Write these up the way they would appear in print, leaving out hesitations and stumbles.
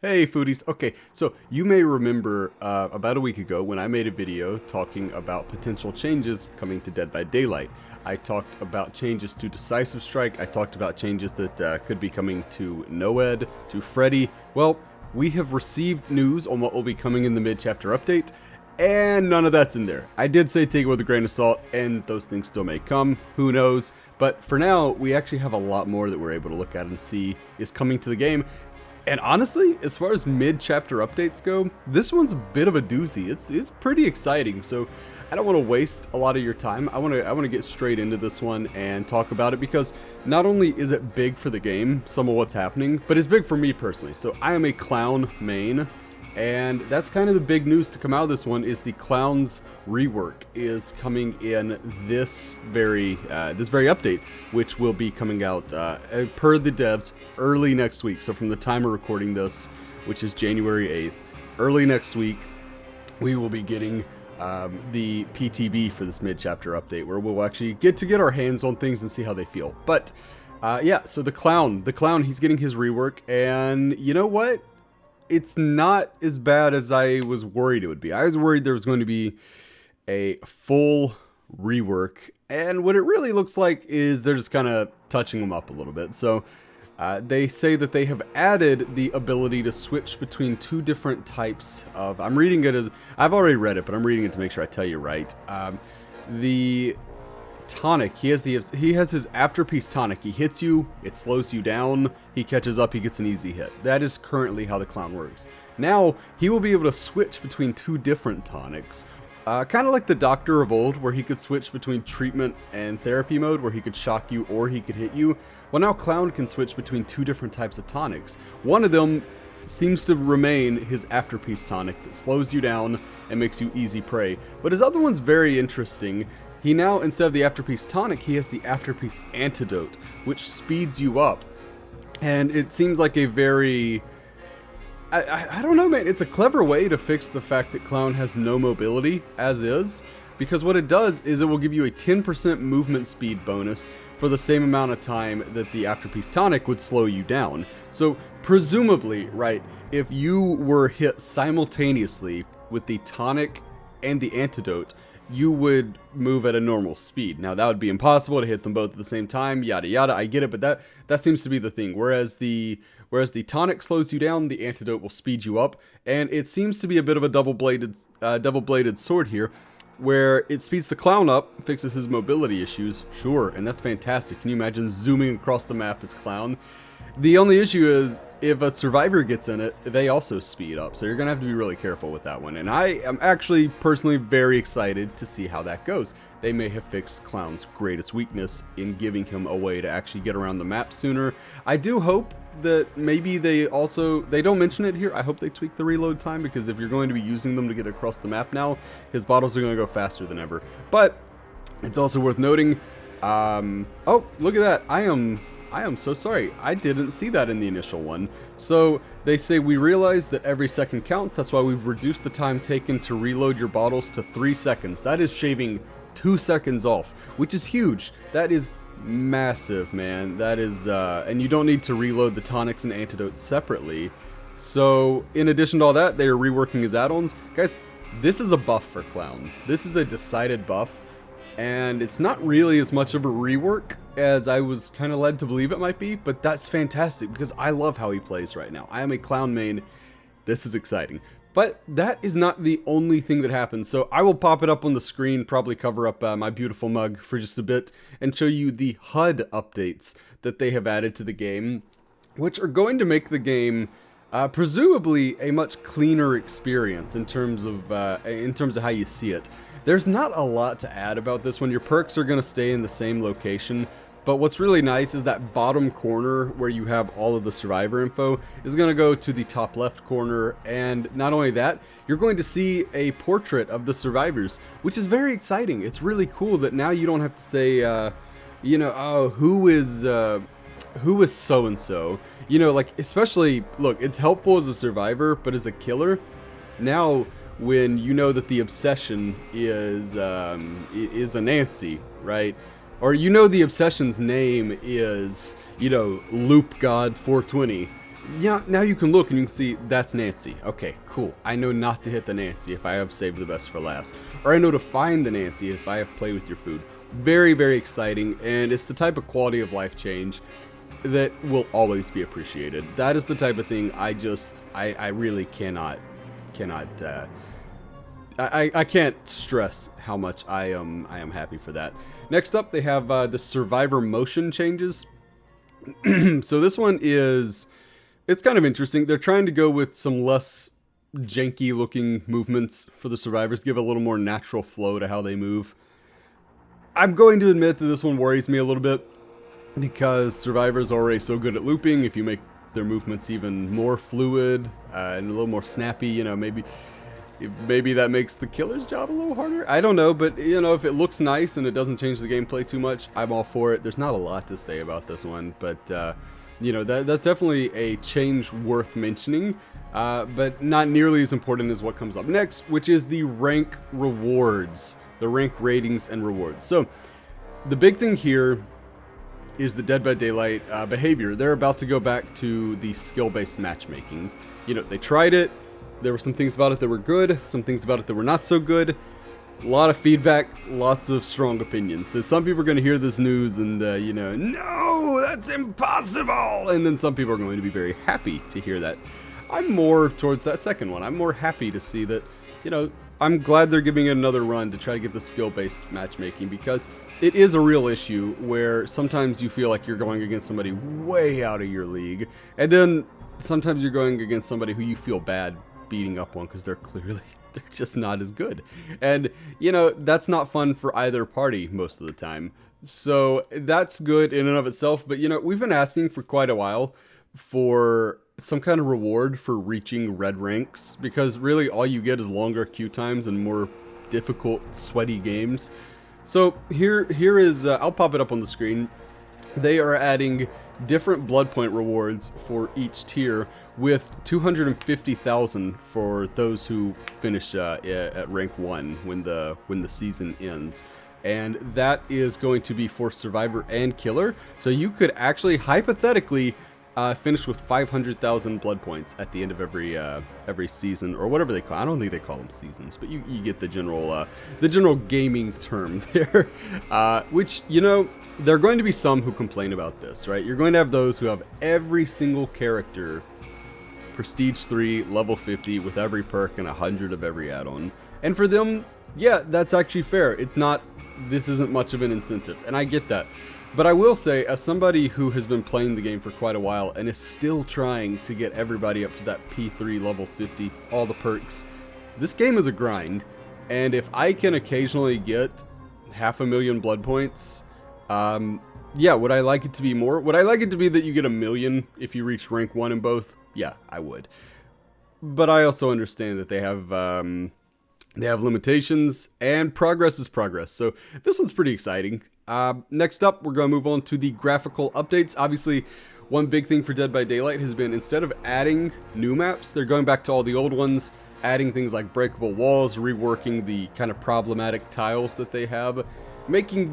Hey foodies. Okay, so you may remember about a week ago when I made a video talking about potential changes coming to Dead by Daylight. I talked about changes to Decisive Strike. I talked about changes that could be coming to Noed, to Freddy. Well, we have received news on what will be coming in the mid-chapter update, and none of that's in there. I did say take it with a grain of salt, and those things still may come. Who knows? But for now, we actually have a lot more that we're able to look at and see is coming to the game. And honestly, as far as mid-chapter updates go, this one's a bit of a doozy. It's pretty exciting, so I don't want to waste a lot of your time. I want to get straight into this one and talk about it because not only is it big for the game, some of what's happening, but it's big for me personally. So I am a Clown main, and that's kind of the big news to come out of this one is the Clown's rework is coming in this very update, which will be coming out per the devs early next week. So from the time of recording this, which is January 8th, early next week, we will be getting the PTB for this mid-chapter update, where we'll actually get our hands on things and see how they feel. But yeah, so the clown, he's getting his rework, and you know what? It's not as bad as I was worried it would be. I was worried there was going to be a full rework, and what it really looks like is they're just kind of touching them up a little bit. So they say that they have added the ability to switch between two different types of, I'm reading it as, I've already read it, but I'm reading it to make sure I tell you right. The tonic, he has his afterpiece tonic. He hits you, it slows you down, he catches up, he gets an easy hit. That is currently how the clown works. Now he will be able to switch between two different tonics, kind of like the doctor of old, where he could switch between treatment and therapy mode, where he could shock you or he could hit you. Well, now Clown can switch between two different types of tonics. One of them seems to remain his afterpiece tonic that slows you down and makes you easy prey, but his other one's very interesting. He now, instead of the afterpiece tonic, he has the afterpiece antidote, which speeds you up. And it seems like a very, I don't know, man, it's a clever way to fix the fact that Clown has no mobility as is, because what it does is it will give you a 10% movement speed bonus for the same amount of time that the afterpiece tonic would slow you down. So presumably, right, if you were hit simultaneously with the tonic and the antidote, you would move at a normal speed. Now that would be impossible to hit them both at the same time, yada yada, I get it, but that seems to be the thing. Whereas the tonic slows you down, the antidote will speed you up, and it seems to be a bit of a double-bladed sword here, where it speeds the clown up, fixes his mobility issues, sure, and that's fantastic. Can you imagine zooming across the map as Clown? The only issue is, if a survivor gets in it, they also speed up, so you're going to have to be really careful with that one, and I am actually personally very excited to see how that goes. They may have fixed Clown's greatest weakness in giving him a way to actually get around the map sooner. I do hope that maybe they don't mention it here, I hope they tweak the reload time, because if you're going to be using them to get across the map now, his bottles are going to go faster than ever. But it's also worth noting, oh, look at that, I am so sorry. I didn't see that in the initial one. So they say we realize that every second counts. That's why we've reduced the time taken to reload your bottles to 3 seconds. That is shaving 2 seconds off, which is huge. That is massive, man. That is, and you don't need to reload the tonics and antidotes separately. So in addition to all that, they are reworking his add-ons. Guys, this is a buff for Clown. This is a decided buff. And it's not really as much of a rework as I was kind of led to believe it might be, but that's fantastic because I love how he plays right now. I am a Clown main. This is exciting. But that is not the only thing that happens, so I will pop it up on the screen, probably cover up my beautiful mug for just a bit, and show you the HUD updates that they have added to the game, which are going to make the game presumably a much cleaner experience in terms of how you see it. There's not a lot to add about this one. Your perks are going to stay in the same location, but what's really nice is that bottom corner where you have all of the survivor info is going to go to the top left corner, and not only that, you're going to see a portrait of the survivors, which is very exciting. It's really cool that now you don't have to say, you know, oh, who is so-and-so? You know, like, especially, look, it's helpful as a survivor, but as a killer, now when you know that the obsession is a Nancy, right? Or you know the obsession's name is, you know, Loop God 420. yeah, now you can look and you can see that's Nancy. Okay, cool. I know not to hit the Nancy if I have saved the best for last. Or I know to find the Nancy if I have played with your food. Very, very exciting, and it's the type of quality of life change that will always be appreciated. That is the type of thing I really I can't stress how much I am happy for that. Next up, they have the survivor motion changes. So this one is, it's kind of interesting. They're trying to go with some less janky looking movements for the survivors, give a little more natural flow to how they move. I'm going to admit that this one worries me a little bit because survivors are already so good at looping. If you make their movements even more fluid and a little more snappy, you know, maybe that makes the killer's job a little harder. I don't know, but you know, if it looks nice and it doesn't change the gameplay too much, I'm all for it. There's not a lot to say about this one, but you know, that's definitely a change worth mentioning, but not nearly as important as what comes up next, which is the rank rewards, the rank ratings and rewards. So the big thing here is the Dead by Daylight behavior. They're about to go back to the skill-based matchmaking. You know, they tried it. There were some things about it that were good, some things about it that were not so good. A lot of feedback, lots of strong opinions. So some people are going to hear this news and, you know, no, that's impossible. And then some people are going to be very happy to hear that. I'm more towards that second one. I'm more happy to see that, you know, I'm glad they're giving it another run to try to get the skill-based matchmaking, because it is a real issue where sometimes you feel like you're going against somebody way out of your league, and then sometimes you're going against somebody who you feel bad beating up on because they're just not as good. And, you know, that's not fun for either party most of the time. So that's good in and of itself, but, you know, we've been asking for quite a while for some kind of reward for reaching red ranks, because really all you get is longer queue times and more difficult, sweaty games. So here is, I'll pop it up on the screen. They are adding different blood point rewards for each tier, with 250,000 for those who finish at rank 1 when the season ends. And that is going to be for Survivor and Killer. So you could actually hypothetically finish with 500,000 blood points at the end of every season, or whatever they call it. I don't think they call them seasons, but you get the general gaming term there. Which, you know, there are going to be some who complain about this, right? You're going to have those who have every single character Prestige 3, level 50, with every perk and 100 of every add-on. And for them, yeah, that's actually fair. This isn't much of an incentive, and I get that. But I will say, as somebody who has been playing the game for quite a while and is still trying to get everybody up to that P3 level 50, all the perks, this game is a grind. And if I can occasionally get 500,000 blood points, yeah, would I like it to be more? Would I like it to be that you get 1,000,000 if you reach rank 1 in both? Yeah, I would. But I also understand that they have limitations, and progress is progress. So this one's pretty exciting. Next up, we're going to move on to the graphical updates. Obviously, one big thing for Dead by Daylight has been, instead of adding new maps, they're going back to all the old ones, adding things like breakable walls, reworking the kind of problematic tiles that they have, making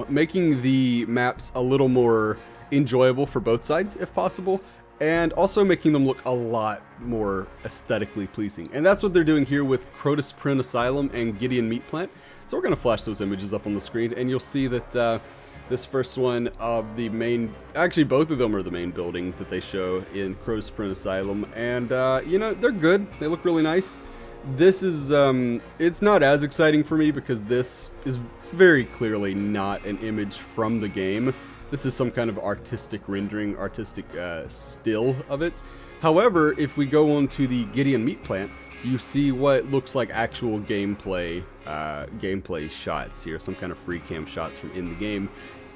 making the maps a little more enjoyable for both sides if possible, and also making them look a lot more aesthetically pleasing. And that's what they're doing here with Crotus Print Asylum and Gideon Meat Plant. So we're going to flash those images up on the screen, and you'll see that this first one of the main, actually both of them are the main building that they show in Crotus Print Asylum, and you know, they're good. They look really nice. This is, it's not as exciting for me because this is very clearly not an image from the game. This is some kind of artistic rendering, artistic still of it. However, if we go on to the Gideon Meat Plant, you see what looks like actual gameplay shots here, some kind of free cam shots from in the game.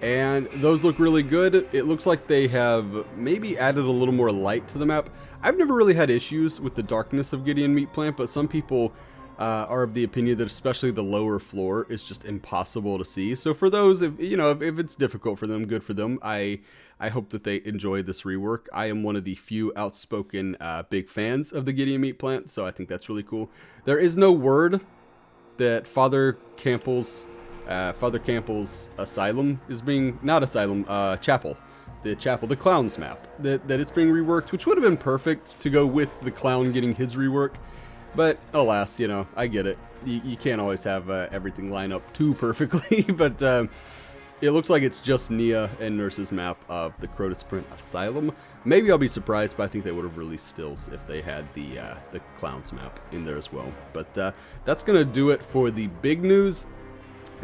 And those look really good. It looks like they have maybe added a little more light to the map. I've never really had issues with the darkness of Gideon Meat Plant, but some people are of the opinion that especially the lower floor is just impossible to see. So for those, if it's difficult for them, good for them. I hope that they enjoy this rework. I am one of the few outspoken big fans of the Gideon Meat Plant, so I think that's really cool. There is no word that Father Campbell's asylum is being, not asylum, chapel the chapel, the clown's map, that it's being reworked, which would have been perfect to go with the clown getting his rework. But alas, you know, I get it. You can't always have everything line up too perfectly. But it looks like it's just Nia and Nurse's map of the Crotus Sprint Asylum. Maybe I'll be surprised, but I think they would have released stills if they had the clown's map in there as well. But that's gonna do it for the big news.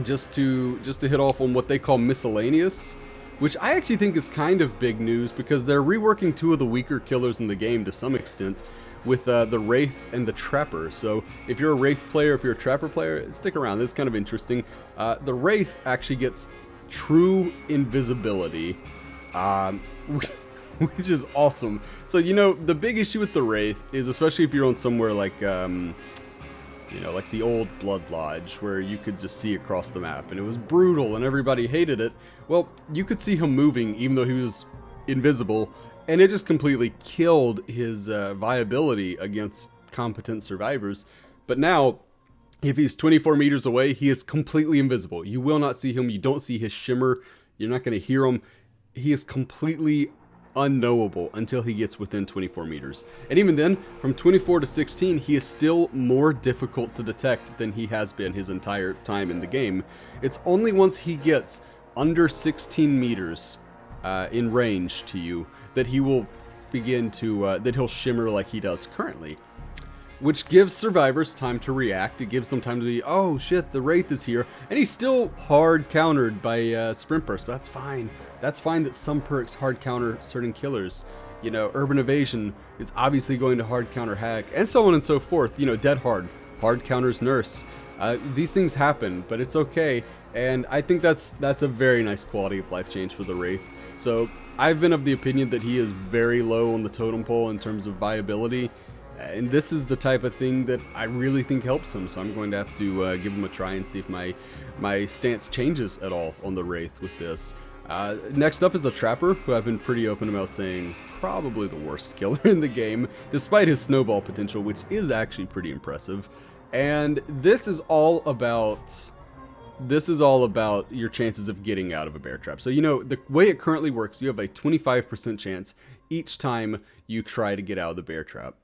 Just to hit off on what they call miscellaneous, which I actually think is kind of big news because they're reworking two of the weaker killers in the game to some extent with the Wraith and the Trapper. So if you're a Wraith player, if you're a Trapper player, stick around. This is kind of interesting. The Wraith actually gets true invisibility, which is awesome. So, you know, the big issue with the Wraith is, especially if you're on somewhere like you know, like the old Blood Lodge, where you could just see across the map, and it was brutal, and everybody hated it. Well, you could see him moving, even though he was invisible, and it just completely killed his viability against competent survivors. But now, if he's 24 meters away, he is completely invisible. You will not see him. You don't see his shimmer. You're not going to hear him. He is completely unknowable until he gets within 24 meters. And even then, from 24 to 16, he is still more difficult to detect than he has been his entire time in the game. It's only once he gets under 16 meters in range to you that he will begin to, that he'll shimmer like he does currently. Which gives survivors time to react. It gives them time to be, oh shit, the Wraith is here. And he's still hard countered by sprint perks, but that's fine. That's fine that some perks hard counter certain killers. You know, Urban Evasion is obviously going to hard counter Hack, and so on and so forth. You know, Dead Hard counters Nurse. These things happen, but it's okay. And I think that's a very nice quality of life change for the Wraith. So I've been of the opinion that he is very low on the totem pole in terms of viability. And this is the type of thing that I really think helps him, so I'm going to have to give him a try and see if my stance changes at all on the Wraith with this. Next up is the Trapper, who I've been pretty open about saying probably the worst killer in the game, despite his snowball potential, which is actually pretty impressive. And this is all about your chances of getting out of a bear trap. So, you know, the way it currently works, you have a 25% chance each time you try to get out of the bear trap.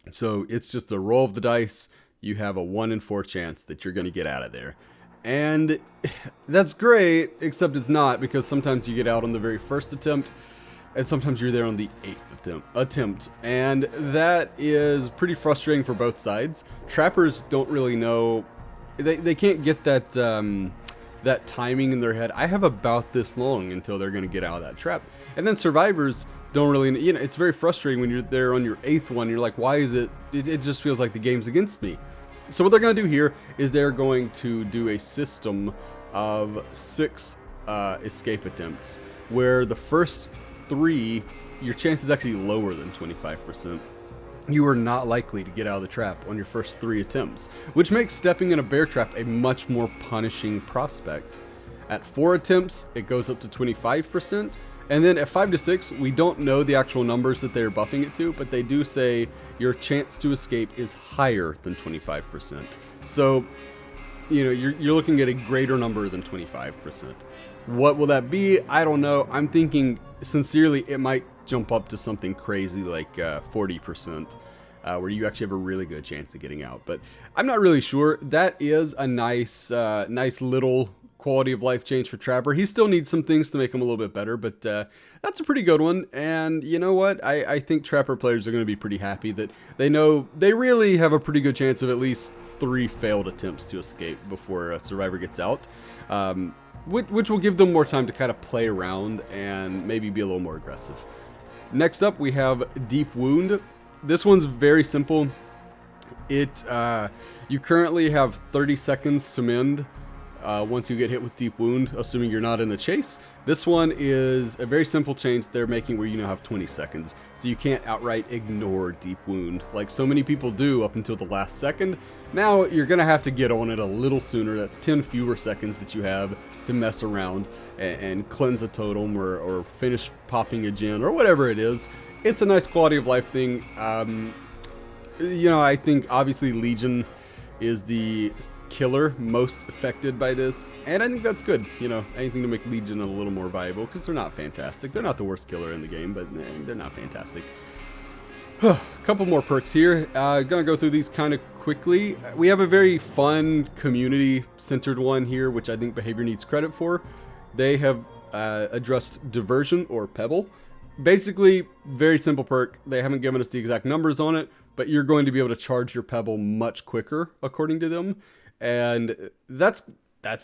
So it's just a roll of the dice. You have a 1 in 4 chance that you're going to get out of there. And that's great, except it's not, because sometimes you get out on the very first attempt, and sometimes you're there on the 8th attempt. And that is pretty frustrating for both sides. Trappers don't really know, they can't get that that timing in their head. I have about this long until they're going to get out of that trap. And then survivors don't really, you know, it's very frustrating when you're there on your 8th one. You're like, why is it just feels like the game's against me. So what they're going to do here is they're going to do a system of 6 escape attempts, where the first 3, your chance is actually lower than 25%. You are not likely to get out of the trap on your first 3 attempts, which makes stepping in a bear trap a much more punishing prospect. At 4 attempts, it goes up to 25%. And then at 5 to 6, we don't know the actual numbers that they're buffing it to, but they do say your chance to escape is higher than 25%. So, you know, you're looking at a greater number than 25%. What will that be? I don't know. I'm thinking, sincerely, it might jump up to something crazy like 40%, where you actually have a really good chance of getting out. But I'm not really sure. That is a nice little quality of life change for Trapper. He still needs some things to make him a little bit better, but that's a pretty good one. And you know what? I think Trapper players are going to be pretty happy that they know they really have a pretty good chance of at least 3 failed attempts to escape before a survivor gets out, which will give them more time to kind of play around and maybe be a little more aggressive. Next up, we have Deep Wound. This one's very simple. You currently have 30 seconds to mend once you get hit with Deep Wound, assuming you're not in a chase. This one is a very simple change they're making where you now have 20 seconds. So you can't outright ignore Deep Wound like so many people do up until the last second. Now you're going to have to get on it a little sooner. That's 10 fewer seconds that you have to mess around and cleanse a totem or finish popping a gen or whatever it is. It's a nice quality of life thing. You know, I think obviously Legion is the killer most affected by this, and I think that's good. You know, anything to make Legion a little more viable, because they're not fantastic. They're not the worst killer in the game, but they're not fantastic. A couple more perks here. Gonna go through these kind of quickly. We have a very fun community-centered one here, which I think Behavior needs credit for. They have addressed Diversion or Pebble. Basically, very simple perk. They haven't given us the exact numbers on it, but you're going to be able to charge your Pebble much quicker, according to them. And that's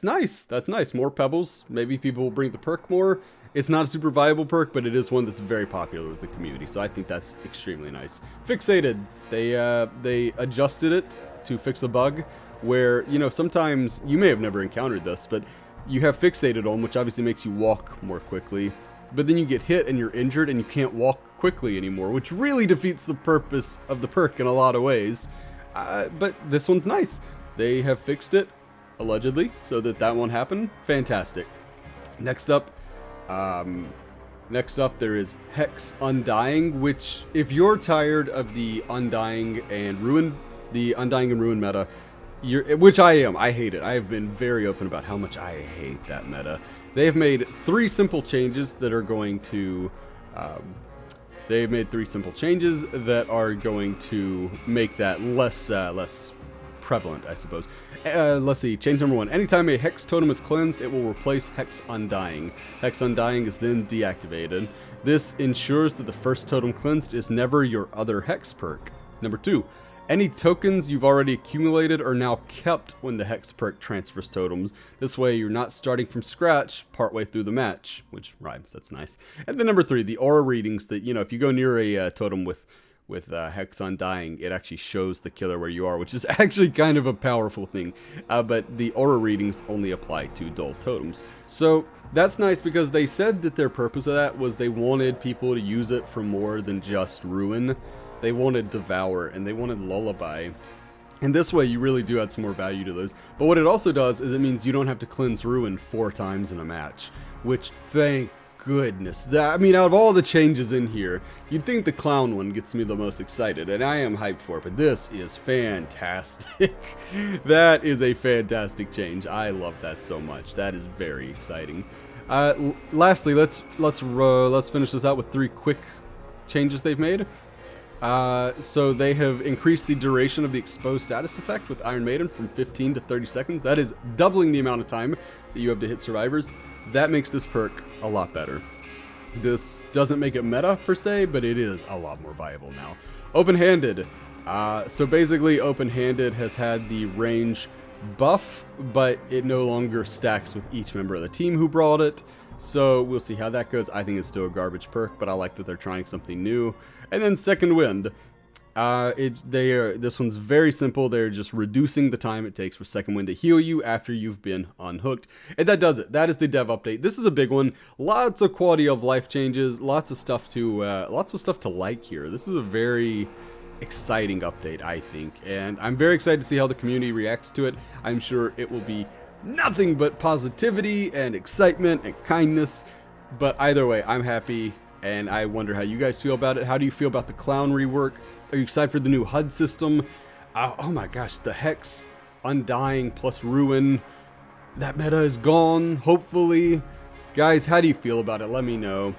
nice. That's nice. More Pebbles. Maybe people will bring the perk more. It's not a super viable perk, but it is one that's very popular with the community, so I think that's extremely nice. Fixated. They adjusted it to fix a bug where, you know, sometimes you may have never encountered this, but you have fixated on, which obviously makes you walk more quickly, but then you get hit and you're injured and you can't walk quickly anymore, which really defeats the purpose of the perk in a lot of ways. But this one's nice. They have fixed it, allegedly, so that won't happen. Fantastic. Next up, there is Hex Undying, which, if you're tired of the Undying and Ruin meta, which I am, I hate it. I have been very open about how much I hate that meta. They have made 3 simple changes that are going to, make that less prevalent, I suppose. Let's see, change number 1. Anytime a Hex totem is cleansed, it will replace Hex Undying. Hex Undying is then deactivated. This ensures that the first totem cleansed is never your other Hex perk. Number 2. Any tokens you've already accumulated are now kept when the Hex perk transfers totems. This way you're not starting from scratch partway through the match, which rhymes, that's nice. And then number 3, the aura readings that, you know, if you go near a totem with Hex Undying, it actually shows the killer where you are, which is actually kind of a powerful thing. But the aura readings only apply to dull totems. So that's nice, because they said that their purpose of that was they wanted people to use it for more than just Ruin. They wanted Devour, and they wanted Lullaby. And this way, you really do add some more value to those. But what it also does is it means you don't have to cleanse Ruin 4 times in a match. Which, thank goodness. I mean, out of all the changes in here, you'd think the Clown one gets me the most excited. And I am hyped for it, but this is fantastic. That is a fantastic change. I love that so much. That is very exciting. Lastly, let's finish this out with 3 quick changes they've made. So they have increased the duration of the exposed status effect with Iron Maiden from 15 to 30 seconds. That is doubling the amount of time that you have to hit survivors. That makes this perk a lot better. This doesn't make it meta per se, but it is a lot more viable now. Open-handed. So basically, open-handed has had the range buff, but it no longer stacks with each member of the team who brought it. So we'll see how that goes. I think it's still a garbage perk, but I like that they're trying something new. And then Second Wind. This one's very simple. They're just reducing the time it takes for Second Wind to heal you after you've been unhooked. And that does it. That is the dev update. This is a big one. Lots of quality of life changes. Lots of stuff to like here. This is a very exciting update, I think. And I'm very excited to see how the community reacts to it. I'm sure it will be nothing but positivity and excitement and kindness. But either way, I'm happy. And I wonder how you guys feel about it. How do you feel about the Clown rework? Are you excited for the new HUD system? Oh my gosh, the Hex Undying plus Ruin. That meta is gone, hopefully. Guys, how do you feel about it? Let me know.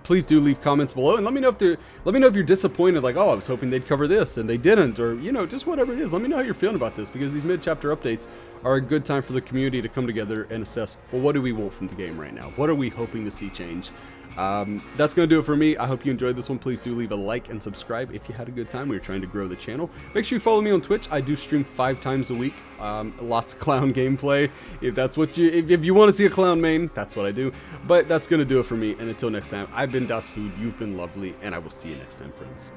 Please do leave comments below, and let me know if you're disappointed, like, oh, I was hoping they'd cover this and they didn't, or, you know, just whatever it is. Let me know how you're feeling about this, because these mid-chapter updates are a good time for the community to come together and assess, well, what do we want from the game right now? What are we hoping to see change? That's going to do it for me. I hope you enjoyed this one. Please do leave a like and subscribe if you had a good time. We were trying to grow the channel. Make sure you follow me on Twitch. I do stream 5 times a week. Lots of clown gameplay. If that's what if you want to see a clown main, that's what I do. But that's going to do it for me. And until next time, I've been DasFood. You've been lovely, and I will see you next time, friends.